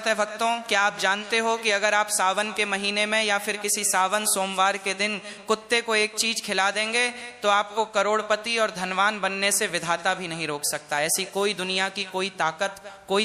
बात है भक्तों, क्या आप जानते हो कि अगर आप सावन के महीने में या फिर किसी सावन सोमवार के दिन कुत्ते को एक चीज खिला देंगे तो आपको करोड़पति और धनवान बनने से विधाता भी नहीं रोक सकता। ऐसी कोई दुनिया की कोई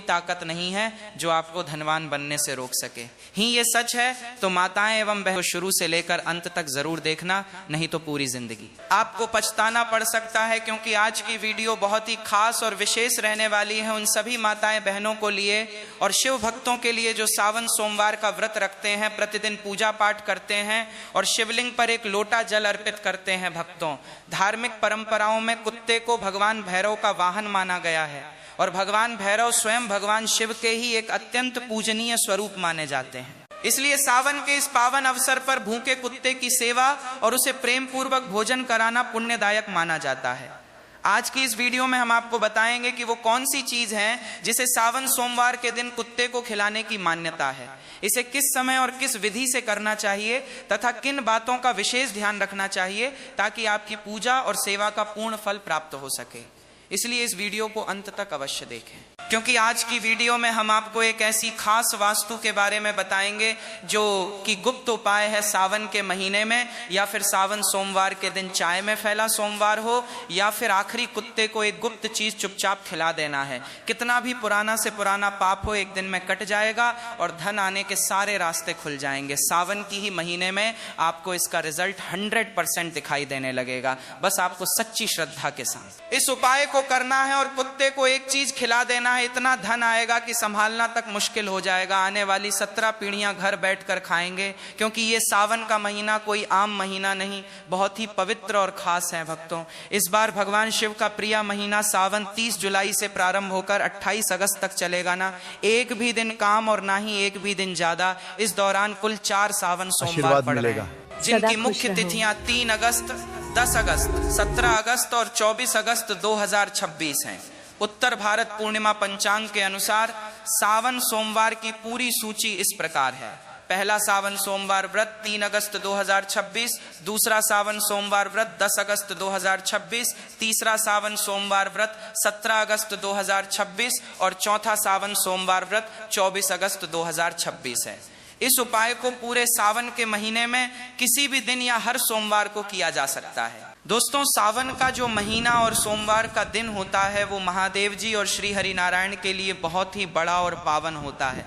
ताकत नहीं है जो आपको धनवान बनने से रोक सके। ही ये सच है तो माताएं एवं बहनों शुरू से लेकर अंत तक जरूर देखना, नहीं तो पूरी जिंदगी आपको पछताना पड़ सकता है। क्योंकि आज की वीडियो बहुत ही खास और विशेष रहने वाली है उन सभी माताएं बहनों को लिए और शिव भक्तों के लिए जो सावन सोमवार का व्रत रखते हैं, प्रतिदिन पूजा पाठ करते हैं और शिवलिंग पर एक लोटा जल अर्पित करते हैं। भक्तों, धार्मिक परंपराओं में कुत्ते को भगवान भैरव का वाहन माना गया है और भगवान भैरव स्वयं भगवान शिव के ही एक अत्यंत पूजनीय स्वरूप माने जाते हैं। इसलिए सावन के इस पावन अवसर पर भूखे कुत्ते की सेवा और उसे प्रेम पूर्वक भोजन कराना पुण्यदायक माना जाता है। आज की इस वीडियो में हम आपको बताएंगे कि वो कौन सी चीज है जिसे सावन सोमवार के दिन कुत्ते को खिलाने की मान्यता है, इसे किस समय और किस विधि से करना चाहिए तथा किन बातों का विशेष ध्यान रखना चाहिए ताकि आपकी पूजा और सेवा का पूर्ण फल प्राप्त हो सके। इसलिए इस वीडियो को अंत तक अवश्य देखें, क्योंकि आज की वीडियो में हम आपको एक ऐसी खास वास्तु के बारे में बताएंगे जो कि गुप्त उपाय है सावन के महीने में, या फिर सावन सोमवार के दिन चाय में फैला सोमवार हो, या फिर आखिरी कुत्ते को एक गुप्त चीज चुपचाप खिला देना है। कितना भी पुराना से पुराना पाप हो एक दिन में कट जाएगा और धन आने के सारे रास्ते खुल जाएंगे। सावन की ही महीने में आपको इसका रिजल्ट 100% दिखाई देने लगेगा, बस आपको सच्ची श्रद्धा के साथ इस उपाय को करना है और कुत्ते को एक चीज खिला देना है। इतना धन आएगा कि संभालना तक मुश्किल हो जाएगा। आने वाली 17 पीढ़ियां घर बैठकर खाएंगे, क्योंकि ये सावन का महीना कोई आम महीना नहीं, बहुत ही पवित्र और खास है। भक्तों, इस बार भगवान शिव का प्रिय महीना सावन 30 जुलाई से प्रारंभ होकर 28 अगस्त तक चलेगा ना। एक भी दिन काम और ना ही एक भी दिन ज्यादा। इस दौरान कुल 4 सावन सोमवार पड़ रहे हैं, जिनकी मुख्य तिथियां 3 अगस्त, 10 अगस्त, 17 अगस्त और 24 अगस्त 2026 हैं। उत्तर भारत पूर्णिमा पंचांग के अनुसार सावन सोमवार की पूरी सूची इस प्रकार है। पहला सावन सोमवार व्रत 3 अगस्त 2026, दूसरा सावन सोमवार व्रत 10 अगस्त 2026, तीसरा सावन सोमवार व्रत 17 अगस्त 2026 और चौथा सावन सोमवार व्रत 24 अगस्त 2026 है। इस उपाय को पूरे सावन के महीने में किसी भी दिन या हर सोमवार को किया जा सकता है। दोस्तों, सावन का जो महीना और सोमवार का दिन होता है वो महादेव जी और श्री हरि नारायण के लिए बहुत ही बड़ा और पावन होता है।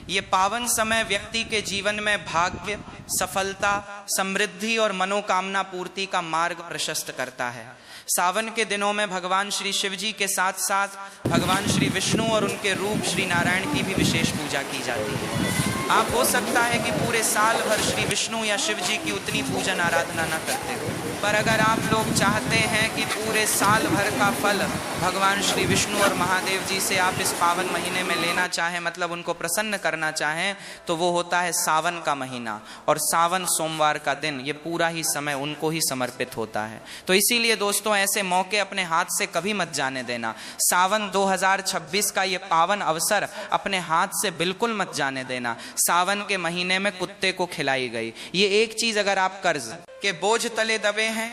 ये पावन समय व्यक्ति के जीवन में भाग्य, सफलता, समृद्धि और मनोकामना पूर्ति का मार्ग प्रशस्त करता है। सावन के दिनों में भगवान श्री शिव जी के साथ साथ भगवान श्री विष्णु और उनके रूप श्री नारायण की भी विशेष पूजा की जाती है। आप हो सकता है कि पूरे साल भर श्री विष्णु या शिव जी की उतनी पूजन आराधना न करते हो, पर अगर आप लोग चाहते हैं कि पूरे साल भर का फल भगवान श्री विष्णु और महादेव जी से आप इस पावन महीने में लेना चाहें, मतलब उनको प्रसन्न करना चाहें, तो वो होता है सावन का महीना और सावन सोमवार का दिन। ये पूरा ही समय उनको ही समर्पित होता है। तो इसीलिए दोस्तों, ऐसे मौके अपने हाथ से कभी मत जाने देना। सावन 2026 का ये पावन अवसर अपने हाथ से बिल्कुल मत जाने देना। सावन के महीने में कुत्ते को खिलाई गई ये एक चीज, अगर आप कर्ज के बोझ तले दबे हैं,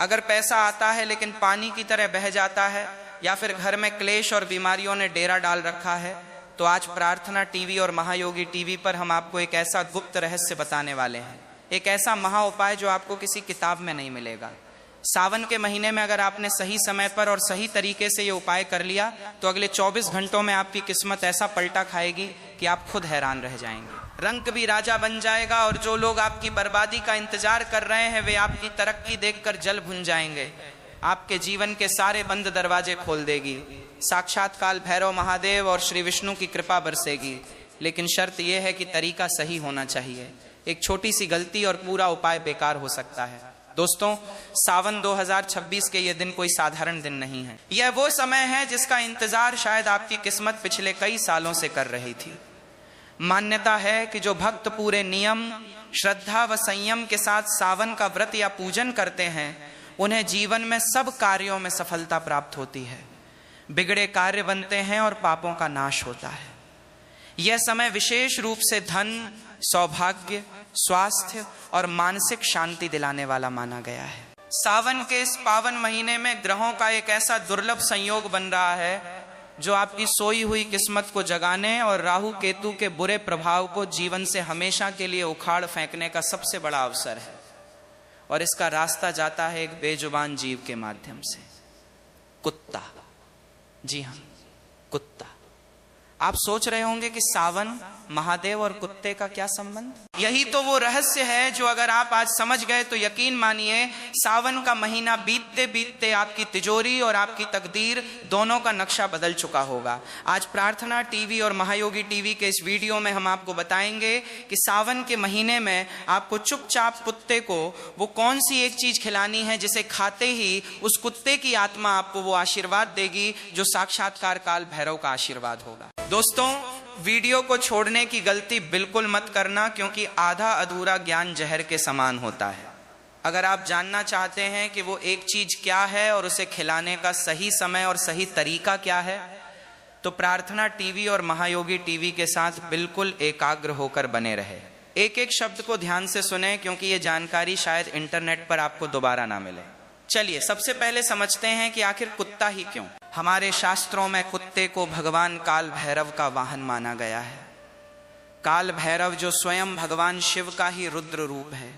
अगर पैसा आता है लेकिन पानी की तरह बह जाता है, या फिर घर में क्लेश और बीमारियों ने डेरा डाल रखा है, तो आज प्रार्थना टीवी और महायोगी टीवी पर हम आपको एक ऐसा गुप्त रहस्य बताने वाले हैं, एक ऐसा महा उपाय जो आपको किसी किताब में नहीं मिलेगा। सावन के महीने में अगर आपने सही समय पर और सही तरीके से ये उपाय कर लिया तो अगले 24 घंटों में आपकी किस्मत ऐसा पलटा खाएगी कि आप खुद हैरान रह जाएंगे। रंग भी राजा बन जाएगा और जो लोग आपकी बर्बादी का इंतजार कर रहे हैं वे आपकी तरक्की देखकर जल भुन जाएंगे। आपके जीवन के सारे बंद दरवाजे खोल देगी। साक्षात काल भैरव महादेव और श्री विष्णु की कृपा बरसेगी, लेकिन शर्त यह है कि तरीका सही होना चाहिए। एक छोटी सी गलती और पूरा उपाय बेकार हो सकता है। दोस्तों, सावन 2026 के ये दिन कोई साधारण दिन नहीं है। यह वो समय है जिसका इंतजार शायद आपकी किस्मत पिछले कई सालों से कर रही थी। मान्यता है कि जो भक्त पूरे नियम, श्रद्धा व संयम के साथ सावन का व्रत या पूजन करते हैं उन्हें जीवन में सब कार्यों में सफलता प्राप्त होती है, बिगड़े कार्य बनते हैं और पापों का नाश होता है। यह समय विशेष रूप से धन, सौभाग्य, स्वास्थ्य और मानसिक शांति दिलाने वाला माना गया है। सावन के इस पावन महीने में ग्रहों का एक ऐसा दुर्लभ संयोग बन रहा है जो आपकी सोई हुई किस्मत को जगाने और राहु केतु के बुरे प्रभाव को जीवन से हमेशा के लिए उखाड़ फेंकने का सबसे बड़ा अवसर है। और इसका रास्ता जाता है एक बेजुबान जीव के माध्यम से, कुत्ता। जी हां, कुत्ता। आप सोच रहे होंगे कि सावन, महादेव और कुत्ते का क्या संबंध? यही तो वो रहस्य है जो अगर आप आज समझ गए तो यकीन मानिए सावन का महीना बीतते बीतते आपकी तिजोरी और आपकी तकदीर दोनों का नक्शा बदल चुका होगा। आज प्रार्थना टीवी और महायोगी टीवी के इस वीडियो में हम आपको बताएंगे कि सावन के महीने में आपको चुपचाप कुत्ते को वो कौन सी एक चीज खिलानी है जिसे खाते ही उस कुत्ते की आत्मा आपको वो आशीर्वाद देगी जो साक्षात्कार काल भैरव का आशीर्वाद होगा। दोस्तों, वीडियो को छोड़ने की गलती बिल्कुल मत करना, क्योंकि आधा अधूरा ज्ञान जहर के समान होता है। अगर आप जानना चाहते हैं कि वो एक चीज क्या है और उसे खिलाने का सही समय और सही तरीका क्या है, तो प्रार्थना टीवी और महायोगी टीवी के साथ बिल्कुल एकाग्र होकर बने रहे। एक एक शब्द को ध्यान से सुने, क्योंकि ये जानकारी शायद इंटरनेट पर आपको दोबारा ना मिले। चलिए सबसे पहले समझते हैं कि आखिर कुत्ता ही क्यों। हमारे शास्त्रों में कुत्ते को भगवान काल भैरव का वाहन माना गया है। काल भैरव जो स्वयं भगवान शिव का ही रुद्र रूप है।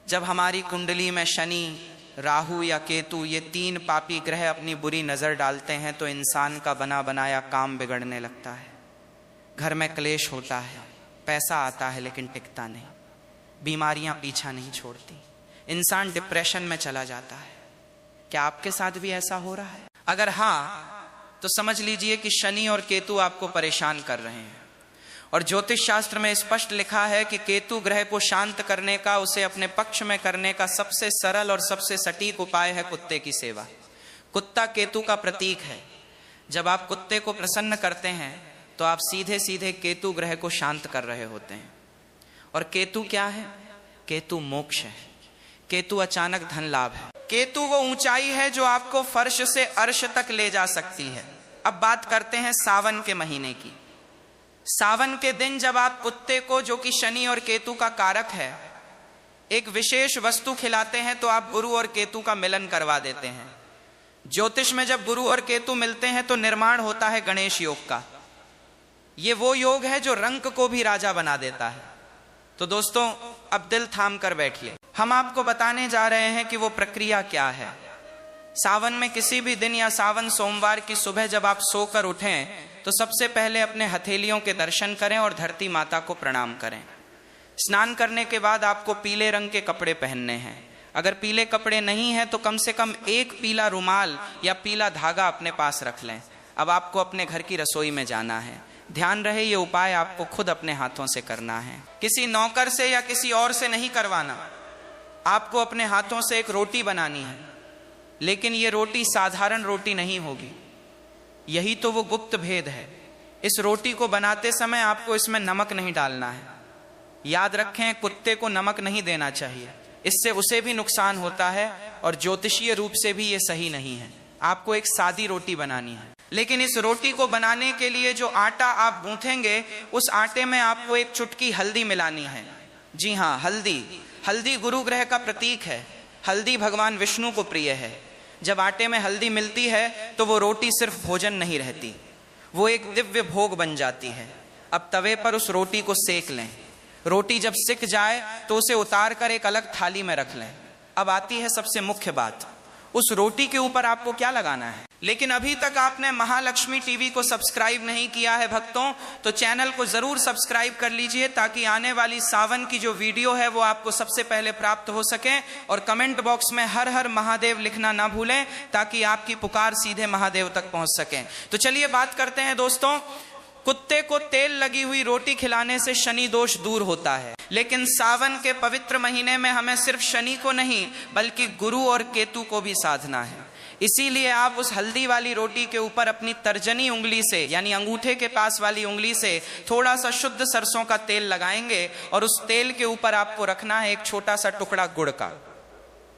जब हमारी कुंडली में शनि, राहु या केतु ये तीन पापी ग्रह अपनी बुरी नजर डालते हैं तो इंसान का बना बनाया काम बिगड़ने लगता है। घर में क्लेश होता है, पैसा आता है लेकिन टिकता नहीं, बीमारियां पीछा नहीं छोड़ती, इंसान डिप्रेशन में चला जाता है। क्या आपके साथ भी ऐसा हो रहा है? अगर हाँ, तो समझ लीजिए कि शनि और केतु आपको परेशान कर रहे हैं। और ज्योतिष शास्त्र में स्पष्ट लिखा है कि केतु ग्रह को शांत करने का, उसे अपने पक्ष में करने का सबसे सरल और सबसे सटीक उपाय है कुत्ते की सेवा। कुत्ता केतु का प्रतीक है। जब आप कुत्ते को प्रसन्न करते हैं तो आप सीधे सीधे केतु ग्रह को शांत कर रहे होते हैं। और केतु क्या है? केतु मोक्ष है। केतु अचानक धन लाभ है। केतु वो ऊंचाई है जो आपको फर्श से अर्श तक ले जा सकती है। अब बात करते हैं सावन के महीने की। सावन के दिन जब आप कुत्ते को, जो कि शनि और केतु का कारक है, एक विशेष वस्तु खिलाते हैं तो आप गुरु और केतु का मिलन करवा देते हैं। ज्योतिष में जब गुरु और केतु मिलते हैं तो निर्माण होता है गणेश योग का। ये वो योग है जो रंक को भी राजा बना देता है। तो दोस्तों, अब दिल थाम कर बैठिए। हम आपको बताने जा रहे हैं कि वो प्रक्रिया क्या है। सावन में किसी भी दिन या सावन सोमवार की सुबह जब आप सोकर उठें तो सबसे पहले अपने हथेलियों के दर्शन करें और धरती माता को प्रणाम करें। स्नान करने के बाद आपको पीले रंग के कपड़े पहनने हैं। अगर पीले कपड़े नहीं हैं तो कम से कम एक पीला रुमाल या पीला धागा अपने पास रख लें। अब आपको अपने घर की रसोई में जाना है। ध्यान रहे, ये उपाय आपको खुद अपने हाथों से करना है, किसी नौकर से या किसी और से नहीं करवाना। आपको अपने हाथों से एक रोटी बनानी है, लेकिन ये रोटी साधारण रोटी नहीं होगी। यही तो वो गुप्त भेद है। इस रोटी को बनाते समय आपको इसमें नमक नहीं डालना है। याद रखें, कुत्ते को नमक नहीं देना चाहिए, इससे उसे भी नुकसान होता है और ज्योतिषीय रूप से भी ये सही नहीं है। आपको एक सादी रोटी बनानी है, लेकिन इस रोटी को बनाने के लिए जो आटा आप गूंथेंगे उस आटे में आपको एक चुटकी हल्दी मिलानी है। जी हाँ, हल्दी। हल्दी गुरु ग्रह का प्रतीक है। हल्दी भगवान विष्णु को प्रिय है। जब आटे में हल्दी मिलती है तो वो रोटी सिर्फ भोजन नहीं रहती, वो एक दिव्य भोग बन जाती है। अब तवे पर उस रोटी को सेक लें। रोटी जब सिक जाए तो उसे उतार कर एक अलग थाली में रख लें। अब आती है सबसे मुख्य बात, उस रोटी के ऊपर आपको क्या लगाना है। लेकिन अभी तक आपने महालक्ष्मी टीवी को सब्सक्राइब नहीं किया है भक्तों, तो चैनल को जरूर सब्सक्राइब कर लीजिए ताकि आने वाली सावन की जो वीडियो है वो आपको सबसे पहले प्राप्त हो सके। और कमेंट बॉक्स में हर हर महादेव लिखना ना भूलें ताकि आपकी पुकार सीधे महादेव तक पहुंच सके। तो चलिए बात करते हैं दोस्तों। कुत्ते को तेल लगी हुई रोटी खिलाने से शनि दोष दूर होता है, लेकिन सावन के पवित्र महीने में हमें सिर्फ शनि को नहीं बल्कि गुरु और केतु को भी साधना है। इसीलिए आप उस हल्दी वाली रोटी के ऊपर अपनी तर्जनी उंगली से, यानी अंगूठे के पास वाली उंगली से थोड़ा सा शुद्ध सरसों का तेल लगाएंगे और उस तेल के ऊपर आपको रखना है एक छोटा सा टुकड़ा गुड़ का।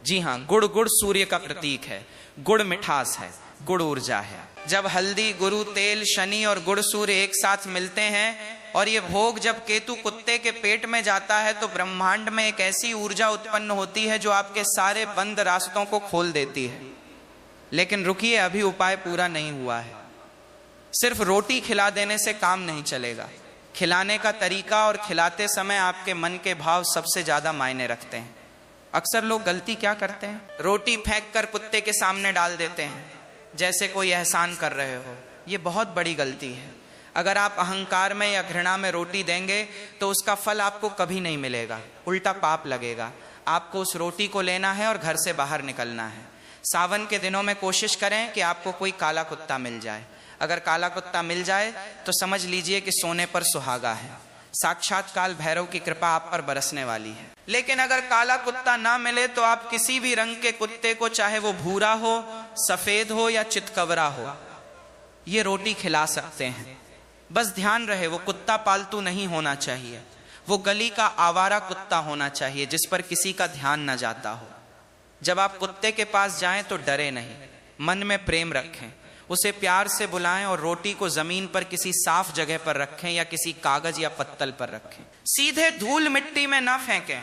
जी हाँ, गुड़। गुड़ सूर्य का प्रतीक है। गुड़ मिठास है, गुड़ ऊर्जा है। जब हल्दी, गुरु, तेल, शनि और गुड़ सूर्य एक साथ मिलते हैं और ये भोग जब केतु कुत्ते के पेट में जाता है तो ब्रह्मांड में एक ऐसी ऊर्जा उत्पन्न होती है जो आपके सारे बंद रास्तों को खोल देती है। लेकिन रुकिए, अभी उपाय पूरा नहीं हुआ है। सिर्फ रोटी खिला देने से काम नहीं चलेगा। खिलाने का तरीका और खिलाते समय आपके मन के भाव सबसे ज्यादा मायने रखते हैं। अक्सर लोग गलती क्या करते हैं, रोटी फेंक कर कुत्ते के सामने डाल देते हैं जैसे कोई एहसान कर रहे हो। ये बहुत बड़ी गलती है। अगर आप अहंकार में या घृणा में रोटी देंगे तो उसका फल आपको कभी नहीं मिलेगा, उल्टा पाप लगेगा। आपको उस रोटी को लेना है और घर से बाहर निकलना है। सावन के दिनों में कोशिश करें कि आपको कोई काला कुत्ता मिल जाए। अगर काला कुत्ता मिल जाए तो समझ लीजिए कि सोने पर सुहागा है, साक्षात काल भैरव की कृपा आप पर बरसने वाली है। लेकिन अगर काला कुत्ता ना मिले तो आप किसी भी रंग के कुत्ते को, चाहे वो भूरा हो, सफेद हो या चितकबरा हो, ये रोटी खिला सकते हैं। बस ध्यान रहे वो कुत्ता पालतू नहीं होना चाहिए, वो गली का आवारा कुत्ता होना चाहिए जिस पर किसी का ध्यान न जाता हो। जब आप कुत्ते के पास जाएं तो डरे नहीं, मन में प्रेम रखें, उसे प्यार से बुलाएं और रोटी को जमीन पर किसी साफ जगह पर रखें या किसी कागज या पत्तल पर रखें। सीधे धूल मिट्टी में ना फेंकें।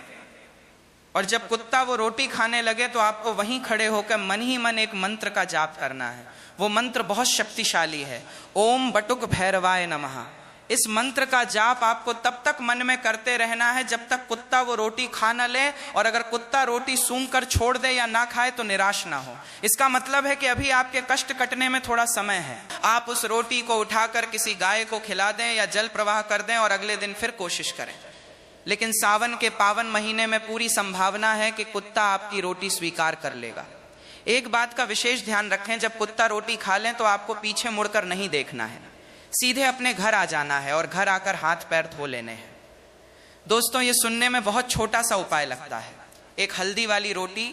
और जब कुत्ता वो रोटी खाने लगे तो आपको वहीं खड़े होकर मन ही मन एक मंत्र का जाप करना है। वो मंत्र बहुत शक्तिशाली है, ओम बटुक भैरवाय नमः। इस मंत्र का जाप आपको तब तक मन में करते रहना है जब तक कुत्ता वो रोटी खा न ले, और अगर कुत्ता रोटी सूंघ कर छोड़ दे या ना खाए तो निराश ना हो। इसका मतलब है कि अभी आपके कष्ट कटने में थोड़ा समय है। आप उस रोटी को उठाकर किसी गाय को खिला दें या जल प्रवाह कर दें और अगले दिन फिर कोशिश करें। लेकिन सावन के पावन महीने में पूरी संभावना है कि कुत्ता आपकी रोटी स्वीकार कर लेगा। एक बात का विशेष ध्यान रखें, जब कुत्ता रोटी खा लें तो आपको पीछे मुड़कर नहीं देखना है, सीधे अपने घर आ जाना है और घर आकर हाथ पैर धो लेने हैं। दोस्तों, ये सुनने में बहुत छोटा सा उपाय लगता है, एक हल्दी वाली रोटी,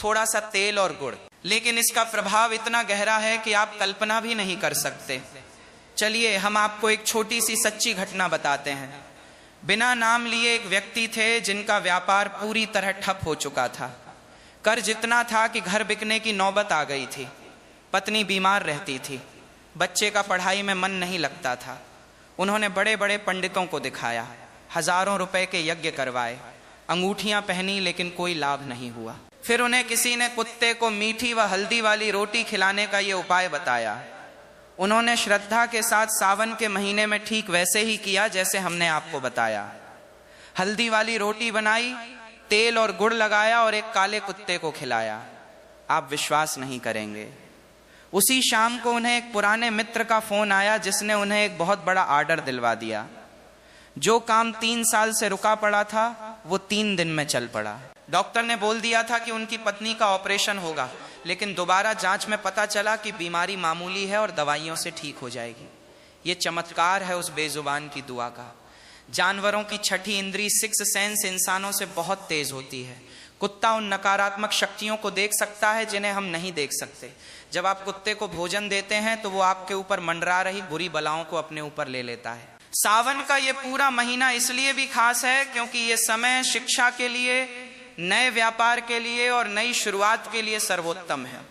थोड़ा सा तेल और गुड़, लेकिन इसका प्रभाव इतना गहरा है कि आप कल्पना भी नहीं कर सकते। चलिए हम आपको एक छोटी सी सच्ची घटना बताते हैं। बिना नाम लिए एक व्यक्ति थे जिनका व्यापार पूरी तरह ठप हो चुका था। कर्ज इतना था कि घर बिकने की नौबत आ गई थी। पत्नी बीमार रहती थी, बच्चे का पढ़ाई में मन नहीं लगता था। उन्होंने बड़े बड़े पंडितों को दिखाया, हजारों रुपए के यज्ञ करवाए, अंगूठियां पहनी, लेकिन कोई लाभ नहीं हुआ। फिर उन्हें किसी ने कुत्ते को मीठी व हल्दी वाली रोटी खिलाने का ये उपाय बताया। उन्होंने श्रद्धा के साथ सावन के महीने में ठीक वैसे ही किया जैसे हमने आपको बताया। हल्दी वाली रोटी बनाई, तेल और गुड़ लगाया और एक काले कुत्ते को खिलाया। आप विश्वास नहीं करेंगे, उसी शाम को उन्हें एक पुराने मित्र का फोन आया जिसने उन्हें एक बहुत बड़ा ऑर्डर दिलवा दिया। जो काम 3 साल से रुका पड़ा था वो 3 दिन में चल पड़ा। डॉक्टर ने बोल दिया था कि उनकी पत्नी का ऑपरेशन होगा, लेकिन दोबारा जांच में पता चला कि बीमारी मामूली है और दवाइयों से ठीक हो जाएगी। ये चमत्कार है उस बेजुबान की दुआ का। जानवरों की छठी इंद्री सिक्स सेंस इंसानों से बहुत तेज होती है। कुत्ता उन नकारात्मक शक्तियों को देख सकता है जिन्हें हम नहीं देख सकते। जब आप कुत्ते को भोजन देते हैं तो वो आपके ऊपर मंडरा रही बुरी बलाओं को अपने ऊपर ले लेता है। सावन का ये पूरा महीना इसलिए भी खास है क्योंकि ये समय शिक्षा के लिए, नए व्यापार के लिए और नई शुरुआत के लिए सर्वोत्तम है।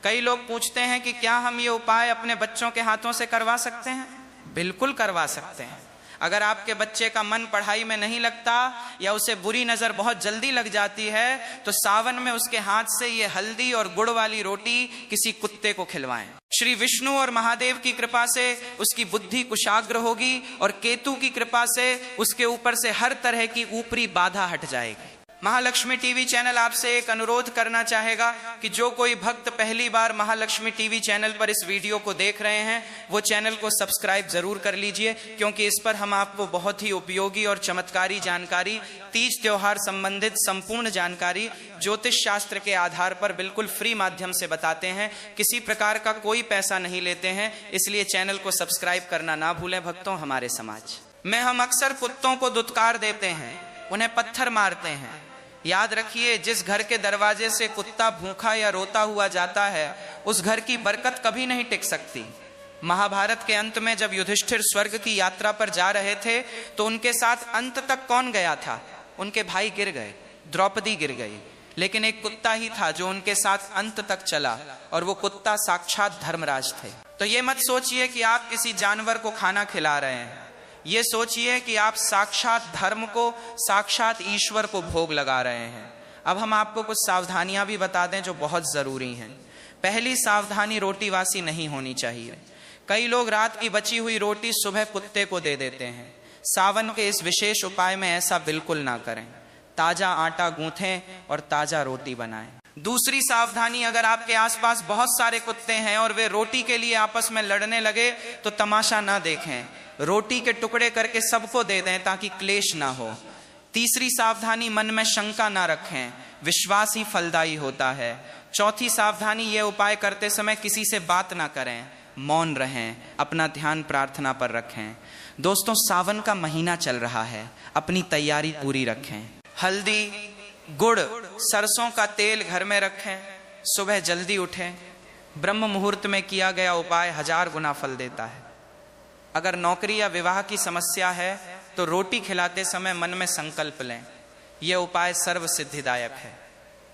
कई लोग पूछते हैं कि क्या हम ये उपाय अपने बच्चों के हाथों से करवा सकते हैं? बिल्कुल करवा सकते हैं। अगर आपके बच्चे का मन पढ़ाई में नहीं लगता या उसे बुरी नजर बहुत जल्दी लग जाती है तो सावन में उसके हाथ से ये हल्दी और गुड़ वाली रोटी किसी कुत्ते को खिलवाएं। श्री विष्णु और महादेव की कृपा से उसकी बुद्धि कुशाग्र होगी और केतु की कृपा से उसके ऊपर से हर तरह की ऊपरी बाधा हट जाएगी। महालक्ष्मी टीवी चैनल आपसे एक अनुरोध करना चाहेगा कि जो कोई भक्त पहली बार महालक्ष्मी टीवी चैनल पर इस वीडियो को देख रहे हैं वो चैनल को सब्सक्राइब जरूर कर लीजिए, क्योंकि इस पर हम आपको बहुत ही उपयोगी और चमत्कारी जानकारी, तीज त्योहार संबंधित संपूर्ण जानकारी ज्योतिष शास्त्र के आधार पर बिल्कुल फ्री माध्यम से बताते हैं। किसी प्रकार का कोई पैसा नहीं लेते हैं, इसलिए चैनल को सब्सक्राइब करना ना भूलें भक्तों। हमारे समाज में हम अक्सर कुत्तों को दुत्कार देते हैं, उन्हें पत्थर मारते हैं। याद रखिए, जिस घर के दरवाजे से कुत्ता भूखा या रोता हुआ जाता है उस घर की बरकत कभी नहीं टिक सकती। महाभारत के अंत में जब युधिष्ठिर स्वर्ग की यात्रा पर जा रहे थे तो उनके साथ अंत तक कौन गया था? उनके भाई गिर गए, द्रौपदी गिर गई, लेकिन एक कुत्ता ही था जो उनके साथ अंत तक चला, और वो कुत्ता साक्षात धर्मराज थे। तो ये मत सोचिए कि आप किसी जानवर को खाना खिला रहे हैं, ये सोचिए कि आप साक्षात धर्म को, साक्षात ईश्वर को भोग लगा रहे हैं। अब हम आपको कुछ सावधानियां भी बता दें जो बहुत जरूरी हैं। पहली सावधानी, रोटीवासी नहीं होनी चाहिए। कई लोग रात की बची हुई रोटी सुबह कुत्ते को दे देते हैं। सावन के इस विशेष उपाय में ऐसा बिल्कुल ना करें। ताजा आटा गूंथें और ताजा रोटी बनाएं। दूसरी सावधानी, अगर आपके आसपास बहुत सारे कुत्ते हैं और वे रोटी के लिए आपस में लड़ने लगे तो तमाशा ना देखें, रोटी के टुकड़े करके सबको दे दें ताकि क्लेश ना हो। तीसरी सावधानी, मन में शंका ना रखें, विश्वास ही फलदायी होता है। चौथी सावधानी, ये उपाय करते समय किसी से बात ना करें, मौन रहें, अपना ध्यान प्रार्थना पर रखें। दोस्तों, सावन का महीना चल रहा है, अपनी तैयारी पूरी रखें। हल्दी, गुड़, सरसों का तेल घर में रखें। सुबह जल्दी उठें। ब्रह्म मुहूर्त में किया गया उपाय 1000 गुना फल देता है। अगर नौकरी या विवाह की समस्या है तो रोटी खिलाते समय मन में संकल्प लें, यह उपाय सर्व सिद्धिदायक है।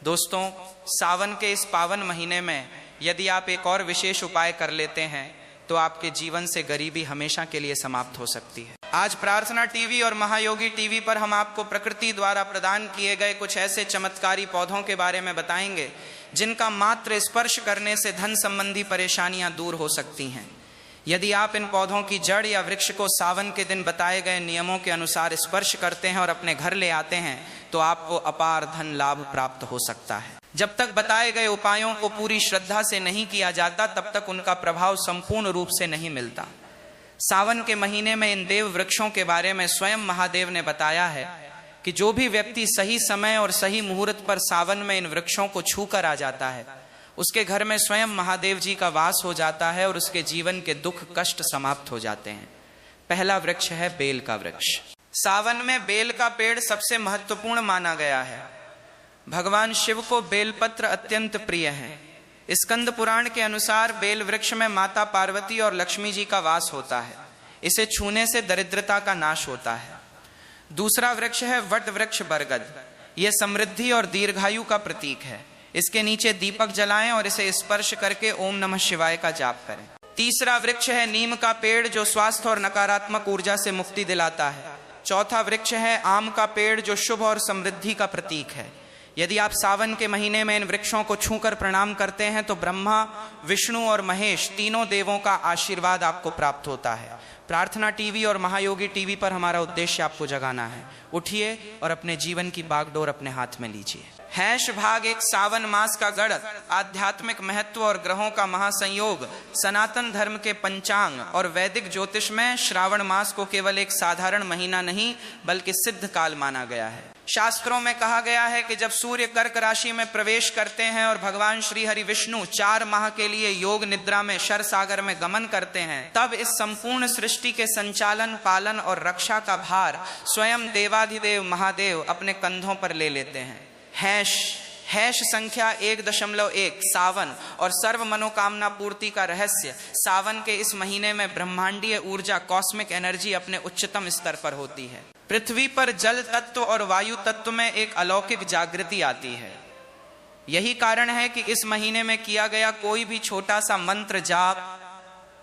दोस्तों, सावन के इस पावन महीने में यदि आप एक और विशेष उपाय कर लेते हैं तो आपके जीवन से गरीबी हमेशा के लिए समाप्त हो सकती है। आज प्रार्थना टीवी और महायोगी टीवी पर हम आपको प्रकृति द्वारा प्रदान किए गए कुछ ऐसे चमत्कारी पौधों के बारे में बताएंगे जिनका मात्र स्पर्श करने से धन संबंधी परेशानियां दूर हो सकती हैं। यदि आप इन पौधों की जड़ या वृक्ष को सावन के दिन बताए गए नियमों के अनुसार स्पर्श करते हैं और अपने घर ले आते हैं तो आपको अपार धन लाभ प्राप्त हो सकता है। जब तक बताए गए उपायों को पूरी श्रद्धा से नहीं किया जाता तब तक उनका प्रभाव संपूर्ण रूप से नहीं मिलता। सावन के महीने में इन देव वृक्षों के बारे में स्वयं महादेव ने बताया है कि जो भी व्यक्ति सही समय और सही मुहूर्त पर सावन में इन वृक्षों को छू कर आ जाता है उसके घर में स्वयं महादेव जी का वास हो जाता है और उसके जीवन के दुख कष्ट समाप्त हो जाते हैं। पहला वृक्ष है बेल का वृक्ष। सावन में बेल का पेड़ सबसे महत्वपूर्ण माना गया है। भगवान शिव को बेलपत्र अत्यंत प्रिय है। स्कंद पुराण के अनुसार बेल वृक्ष में माता पार्वती और लक्ष्मी जी का वास होता है। इसे छूने से दरिद्रता का नाश होता है। दूसरा वृक्ष है वट वृक्ष बरगद। यह समृद्धि और दीर्घायु का प्रतीक है। इसके नीचे दीपक जलाएं और इसे स्पर्श करके ओम नमः शिवाय का जाप करें। तीसरा वृक्ष है नीम का पेड़ जो स्वास्थ्य और नकारात्मक ऊर्जा से मुक्ति दिलाता है। चौथा वृक्ष है आम का पेड़ जो शुभ और समृद्धि का प्रतीक है। यदि आप सावन के महीने में इन वृक्षों को छूकर प्रणाम करते हैं तो ब्रह्मा, विष्णु और महेश तीनों देवों का आशीर्वाद आपको प्राप्त होता है। प्रार्थना टीवी और महायोगी टीवी पर हमारा उद्देश्य आपको जगाना है। उठिए और अपने जीवन की बागडोर अपने हाथ में लीजिए। हैश भाग एक सावन मास का गणत, आध्यात्मिक महत्व और ग्रहों का महासंयोग, सनातन धर्म के पंचांग और वैदिक ज्योतिष में श्रावण मास को केवल एक साधारण महीना नहीं बल्कि सिद्ध काल माना गया है। शास्त्रों में कहा गया है कि जब सूर्य कर्क राशि में प्रवेश करते हैं और भगवान श्री हरि विष्णु 4 माह के लिए योग निद्रा में क्षर सागर में गमन करते हैं तब इस संपूर्ण सृष्टि के संचालन, पालन और रक्षा का भार स्वयं देवाधिदेव महादेव अपने कंधों पर ले लेते हैं। हैश संख्या 1.1 सावन और सर्व मनोकामना पूर्ति का रहस्य। सावन के इस महीने में ब्रह्मांडीय ऊर्जा, कॉस्मिक एनर्जी अपने उच्चतम स्तर पर होती है। पृथ्वी पर जल तत्व और वायु तत्व में एक अलौकिक जागृति आती है। यही कारण है कि इस महीने में किया गया कोई भी छोटा सा मंत्र जाप,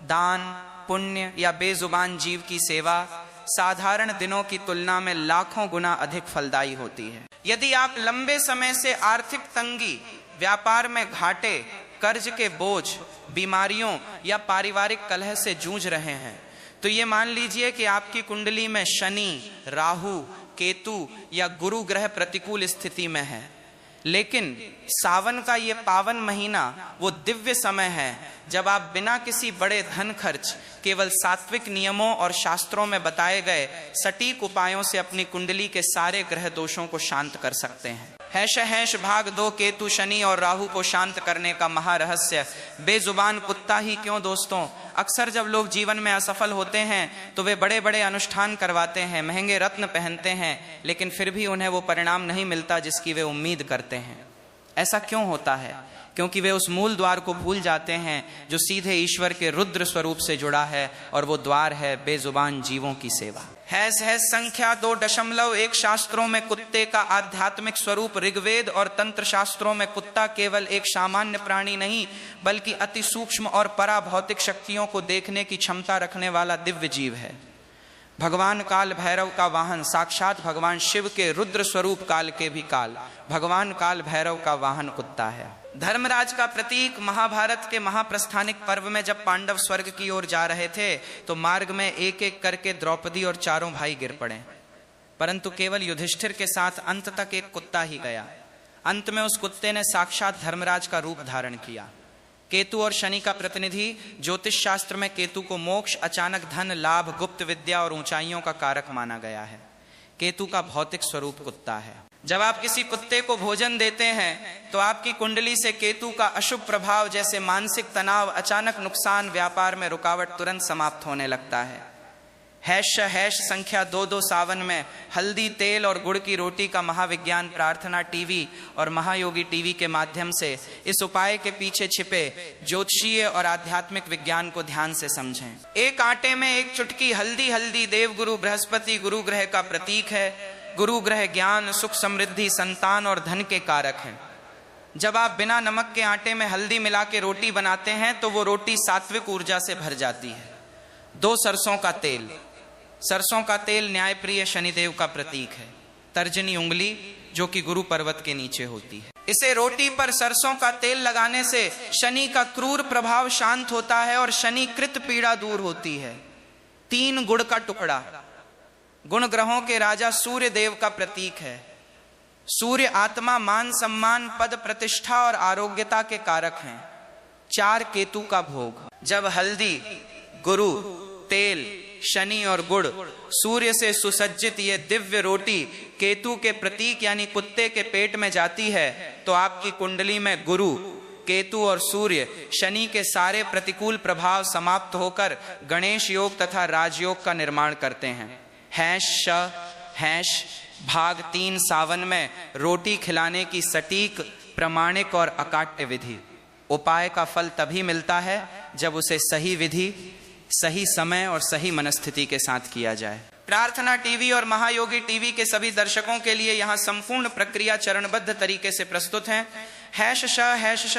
दान, पुण्य या बेजुबान जीव की सेवा साधारण दिनों की तुलना में लाखों गुना अधिक फलदायी होती है। यदि आप लंबे समय से आर्थिक तंगी, व्यापार में घाटे, कर्ज के बोझ, बीमारियों या पारिवारिक कलह से जूझ रहे हैं तो ये मान लीजिए कि आपकी कुंडली में शनि, राहु, केतु या गुरु ग्रह प्रतिकूल स्थिति में है। लेकिन सावन का ये पावन महीना वो दिव्य समय है जब आप बिना किसी बड़े धन खर्च केवल सात्विक नियमों और शास्त्रों में बताए गए सटीक उपायों से अपनी कुंडली के सारे ग्रह दोषों को शांत कर सकते हैं। हैश भाग 2 केतु, शनि और राहु को शांत करने का महारहस्य। बेजुबान कुत्ता ही क्यों दोस्तों, अक्सर जब लोग जीवन में असफल होते हैं तो वे बड़े बड़े अनुष्ठान करवाते हैं, महंगे रत्न पहनते हैं, लेकिन फिर भी उन्हें वो परिणाम नहीं मिलता जिसकी वे उम्मीद करते हैं। ऐसा क्यों होता है? क्योंकि वे उस मूल द्वार को भूल जाते हैं जो सीधे ईश्वर के रुद्र स्वरूप से जुड़ा है और वो द्वार है बेजुबान जीवों की सेवा। हैश संख्या 2.1 शास्त्रों में कुत्ते का आध्यात्मिक स्वरूप। ऋग्वेद और तंत्र शास्त्रों में कुत्ता केवल एक सामान्य प्राणी नहीं बल्कि अति सूक्ष्म और पराभौतिक शक्तियों को देखने की क्षमता रखने वाला दिव्य जीव है। भगवान काल भैरव का वाहन, साक्षात भगवान शिव के रुद्र स्वरूप काल के भी काल, भगवान काल भैरव का वाहन कुत्ता है। धर्मराज का प्रतीक महाभारत के महाप्रस्थानिक पर्व में जब पांडव स्वर्ग की ओर जा रहे थे तो मार्ग में एक एक करके द्रौपदी और चारों भाई गिर पड़े, परंतु केवल युधिष्ठिर के साथ अंत तक एक कुत्ता ही गया। अंत में उस कुत्ते ने साक्षात धर्मराज का रूप धारण किया। केतु और शनि का प्रतिनिधि, ज्योतिष शास्त्र में केतु को मोक्ष, अचानक धन, लाभ, गुप्त विद्या और ऊंचाइयों का कारक माना गया है। केतु का भौतिक स्वरूप कुत्ता है। जब आप किसी कुत्ते को भोजन देते हैं तो आपकी कुंडली से केतु का अशुभ प्रभाव जैसे मानसिक तनाव, अचानक नुकसान, व्यापार में रुकावट तुरंत समाप्त होने लगता है। हैश संख्या 22 सावन में हल्दी, तेल और गुड़ की रोटी का महाविज्ञान प्रार्थना टीवी और महायोगी टीवी के माध्यम से इस उपाय के पीछे छिपे ज्योतिषीय और आध्यात्मिक विज्ञान को ध्यान से समझें। एक आटे में एक चुटकी हल्दी, हल्दी देवगुरु बृहस्पति गुरु ग्रह का प्रतीक है। गुरु ग्रह ज्ञान, सुख, समृद्धि, संतान और धन के कारक हैं। जब आप बिना नमक के आटे में हल्दी मिला के रोटी बनाते हैं तो वो रोटी सात्विक ऊर्जा से भर जाती है। 2 सरसों का तेल। सरसों का तेल न्यायप्रिय शनिदेव का प्रतीक है। तर्जनी उंगली जो कि गुरु पर्वत के नीचे होती है। इसे रोटी पर सरसों का तेल लगाने से शनि का क्रूर प्रभाव शांत होता है और शनि कृत पीड़ा दूर होती है। 3 गुड़ का टुकड़ा। गुण ग्रहों के राजा सूर्य देव का प्रतीक है। सूर्य आत्मा, मान, सम्मान, पद, प्रतिष्ठा और आरोग्यता के कारक हैं। 4 केतु का भोग। जब हल्दी, गुरु, तेल, शनि और गुड़, सूर्य से सुसज्जित ये दिव्य रोटी केतु के प्रतीक यानी कुत्ते के पेट में जाती है तो आपकी कुंडली में गुरु, केतु और सूर्य, शनि के सारे प्रतिकूल प्रभाव समाप्त होकर गणेश योग तथा राजयोग का निर्माण करते हैं। हैश भाग 3 सावन में रोटी खिलाने की सटीक, प्रामाणिक और अकाट्य विधि। उपाय का फल तभी मिलता है जब उसे सही विधि, सही समय और सही मनस्थिति के साथ किया जाए। प्रार्थना टीवी और महायोगी टीवी के सभी दर्शकों के लिए यहाँ संपूर्ण प्रक्रिया चरणबद्ध तरीके से प्रस्तुत है। हैश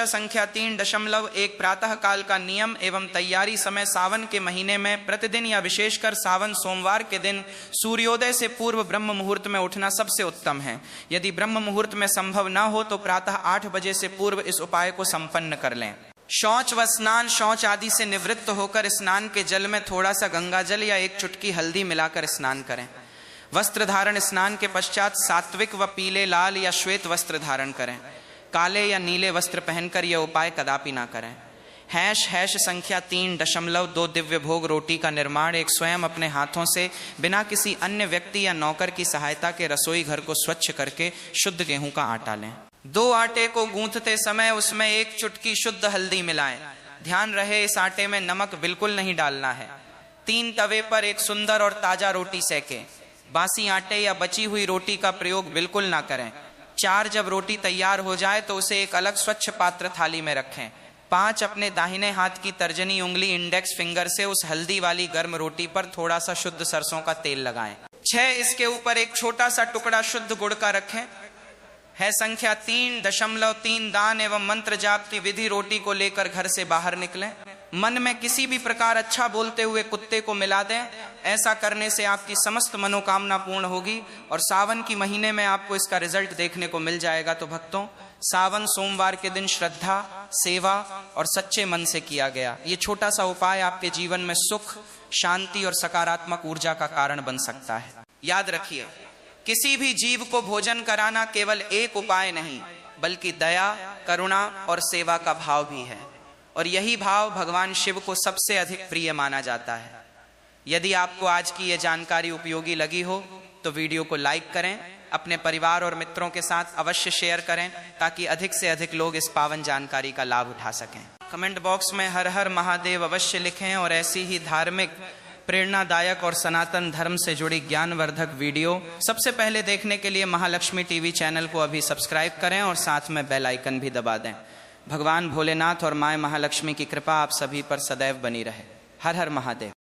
संख्या 3.1 प्रातः काल का नियम एवं तैयारी समय सावन के महीने में प्रतिदिन या विशेषकर सावन सोमवार के दिन सूर्योदय से पूर्व ब्रह्म मुहूर्त में उठना सबसे उत्तम है। यदि ब्रह्म मुहूर्त में संभव न हो तो प्रातः 8 बजे से पूर्व इस उपाय को संपन्न कर लें। शौच व स्नान, शौच आदि से निवृत्त होकर स्नान के जल में थोड़ा सा गंगा जल या 1 चुटकी हल्दी मिलाकर स्नान करें। वस्त्र धारण स्नान के पश्चात सात्विक व पीले, लाल या श्वेत वस्त्र धारण करें। काले या नीले वस्त्र पहनकर यह उपाय कदापि ना करें। हैश संख्या 3.2 दिव्य भोग रोटी का निर्माण एक स्वयं अपने हाथों से बिना किसी अन्य व्यक्ति या नौकर की सहायता के रसोई घर को स्वच्छ करके शुद्ध गेहूं का आटा लें। 2 आटे को गूंथते समय उसमें 1 चुटकी शुद्ध हल्दी मिलाएं। ध्यान रहे इस आटे में नमक बिल्कुल नहीं डालना है। 3 तवे पर एक सुंदर और ताजा रोटी सेकें। बासी आटे या बची हुई रोटी का प्रयोग बिल्कुल ना करें। 4 जब रोटी तैयार हो जाए तो उसे एक अलग स्वच्छ पात्र थाली में रखें। 5 अपने दाहिने हाथ की तर्जनी उंगली इंडेक्स फिंगर से उस हल्दी वाली गर्म रोटी पर थोड़ा सा शुद्ध सरसों का तेल लगाएं। 6 इसके ऊपर एक छोटा सा टुकड़ा शुद्ध गुड़ का रखें। है संख्या 3.3 दान एवं मंत्र जाप की विधि रोटी को लेकर घर से बाहर निकलें। मन में किसी भी प्रकार अच्छा बोलते हुए कुत्ते को मिला दें। ऐसा करने से आपकी समस्त मनोकामना पूर्ण होगी और सावन की महीने में आपको इसका रिजल्ट देखने को मिल जाएगा। तो भक्तों, सावन सोमवार के दिन श्रद्धा, सेवा और सच्चे मन से किया गया ये छोटा सा उपाय आपके जीवन में सुख, शांति और सकारात्मक ऊर्जा का कारण बन सकता है। याद रखिए, किसी भी जीव को भोजन कराना केवल एक उपाय नहीं बल्कि दया, करुणा और सेवा का भाव भी है और यही भाव भगवान शिव को सबसे अधिक प्रिय माना जाता है। यदि आपको आज की ये जानकारी उपयोगी लगी हो तो वीडियो को लाइक करें, अपने परिवार और मित्रों के साथ अवश्य शेयर करें ताकि अधिक से अधिक लोग इस पावन जानकारी का लाभ उठा सकें। कमेंट बॉक्स में हर हर महादेव अवश्य लिखें और ऐसी ही धार्मिक, प्रेरणादायक और सनातन धर्म से जुड़ी ज्ञानवर्धक वीडियो सबसे पहले देखने के लिए महालक्ष्मी टीवी चैनल को अभी सब्सक्राइब करें और साथ में बेल आइकन भी दबा दें। भगवान भोलेनाथ और माँ महालक्ष्मी की कृपा आप सभी पर सदैव बनी रहे। हर हर महादेव।